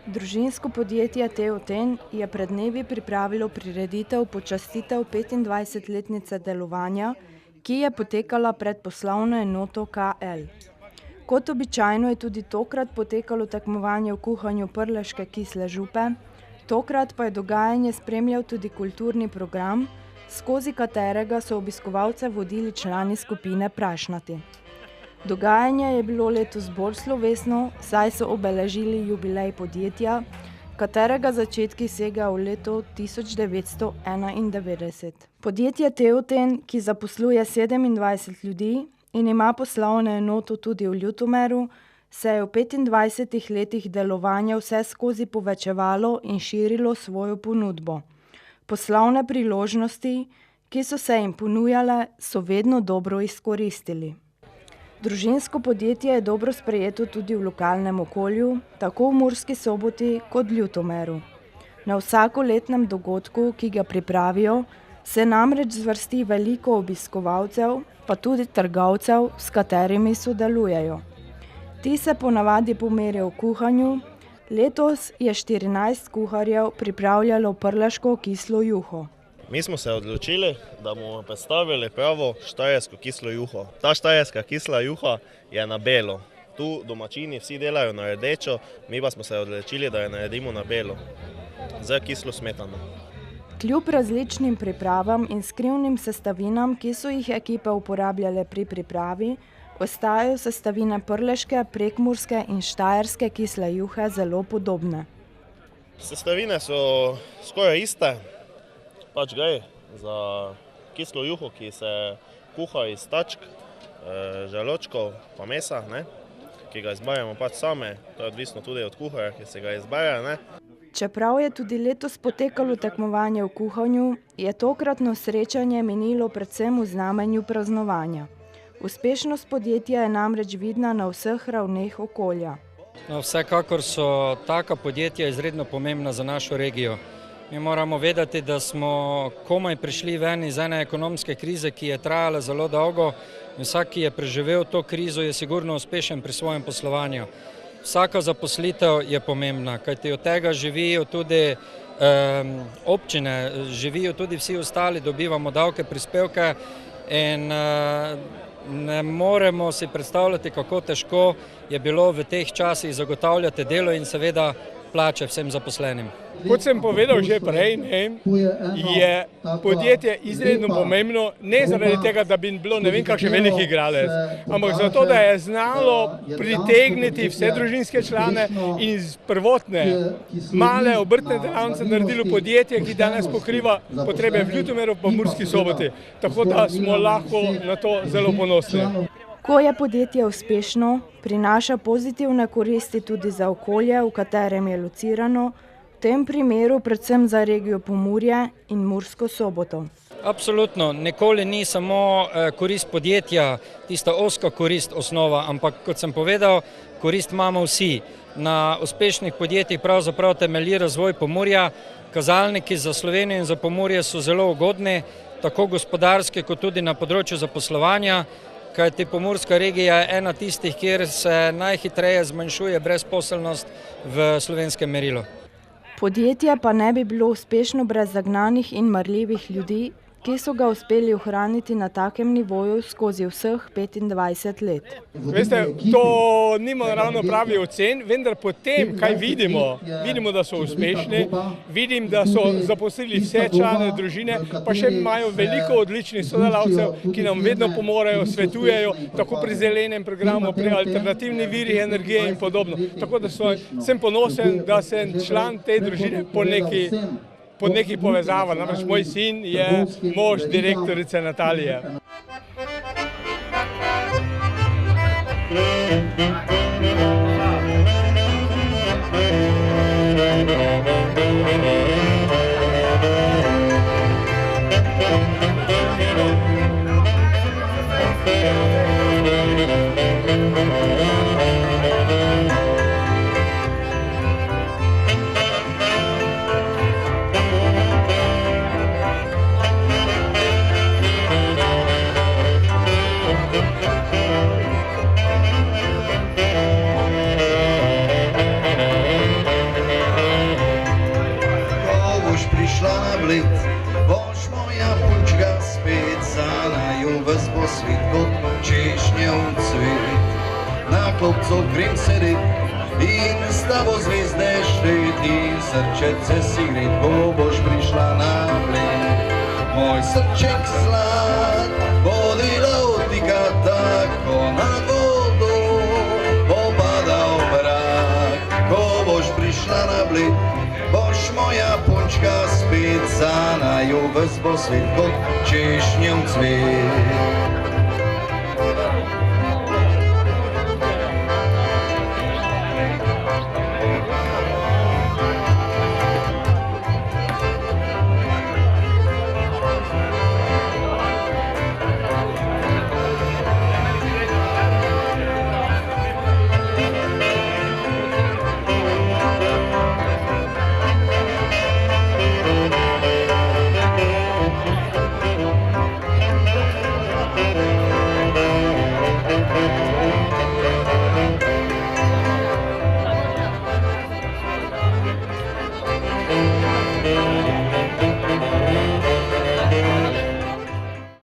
Družinsko podjetje Teoten je pred dnevi pripravilo prireditev počastitev 25-letnice delovanja, ki je potekala pred poslovno enoto KL. Kot običajno je tudi tokrat potekalo tekmovanje v kuhanju prleške kisle župe, tokrat pa je dogajanje spremljal tudi kulturni program, skozi katerega so obiskovalce vodili člani skupine Prašnati. Dogajanje je bilo letos bolj slovesno, saj so obeležili jubilej podjetja, katerega začetki segajo v leto 1991. Podjetje Teoten, ki zaposluje 27 ljudi in ima poslovno enoto tudi v Ljutomeru, se je v 25 letih delovanja vseskozi povečevalo in širilo svojo ponudbo. Poslovne priložnosti, ki so se jim ponujale, so vedno dobro izkoristili. Družinsko podjetje je dobro sprejeto tudi v lokalnem okolju, tako v Murski Soboti kot Ljutomeru. Na vsakoletnem dogodku, ki ga pripravijo, se namreč zvrsti veliko obiskovalcev, pa tudi trgovcev, s katerimi sodelujejo. Ti se ponavadi pomerijo v kuhanju, letos je 14 kuharjev pripravljalo prleško kislo juho. Mi smo se odločili, da bomo predstavili pravo štajersko kislo juho. Ta štajerska kisla juha je na belo. Tu domačini vsi delajo na rdečo, mi pa smo se odločili, da jo naredimo na belo, z kislo smetano. Kljub različnim pripravam in skrivnim sestavinam, ki so jih ekipe uporabljale pri pripravi, ostajajo sestavine prleške, prekmurske in štajerske kisle juhe zelo podobne. Sestavine so skoraj iste. Pač gre za kislo juho, ki se kuha iz tačk, želočkov pa mesa, ki ga izberemo pač same. To je odvisno tudi od kuharja, ki se ga izbere. Čeprav je tudi letos potekalo tekmovanje v kuhanju, je tokratno srečanje minilo predvsem v znamenju praznovanja. Uspešnost podjetja je namreč vidna na vseh ravneh okolja. Vsekakor so taka podjetja izredno pomembna za našo regijo. Mi moramo vedeti, da smo komaj prišli ven iz ene ekonomske krize, ki je trajala zelo dolgo. Vsak, ki je preživel to krizo, je sigurno uspešen pri svojem poslovanju. Vsaka zaposlitev je pomembna, kajti od tega živijo tudi občine, živijo tudi vsi ostali, dobivamo davke, prispevke in ne moremo si predstavljati, kako težko je bilo v teh časih zagotavljati delo in seveda plače vsem zaposlenim. Kot sem povedal že prej, je podjetje izredno pomembno, ne zaradi tega, da bi bilo ne vem kakšen veliki igralec, ampak zato, da je znalo pritegniti vse družinske člane in iz prvotne male obrtne dejavnice naredilo podjetje, ki danes pokriva potrebe v Ljutomeru pa Murski Soboti. Tako da smo lahko na to zelo ponosni. Ko je podjetje uspešno, prinaša pozitivne koristi tudi za okolje, v katerem je locirano, v tem primeru predvsem za regijo Pomurje in Mursko Soboto. Absolutno, nikoli ni samo korist podjetja, tista ozka korist osnova, ampak kot sem povedal, korist imamo vsi. Na uspešnih podjetjih pravzaprav temelji razvoj Pomurja, kazalniki za Slovenijo in za Pomurje so zelo ugodni, tako gospodarske kot tudi na področju zaposlovanja, kajti Pomurska regija je ena tistih, kjer se najhitreje zmanjšuje brezposelnost v slovenskem merilu. Podjetje pa ne bi bilo uspešno brez zagnanih in marljivih ljudi, ki so ga uspeli ohraniti na takem nivoju skozi vseh 25 let. Veste, to nima ravno pravi ocen, vendar potem, kaj vidimo, da so uspešni, vidim, da so zaposlili vse člane družine, pa še imajo veliko odličnih sodelavcev, ki nam vedno pomorejo, svetujejo, tako pri zelenem programu, pri alternativnih virih energije in podobno. Tako da sem ponosen, da sem član te družine po neki povezava. Namreč moj sin je mož direktorice Natalije. svit kot češnjev cvet. Na klopcu grem sedit in s tabo zvezde štet in srčece si gret, ko boš prišla na Bled. Moj srček zlat vodi lotika tako na vodo, popada v mrak, ko boš prišla na Bled. Boš moja punčka spet, za naju ves bo svet kot češnjev cvet.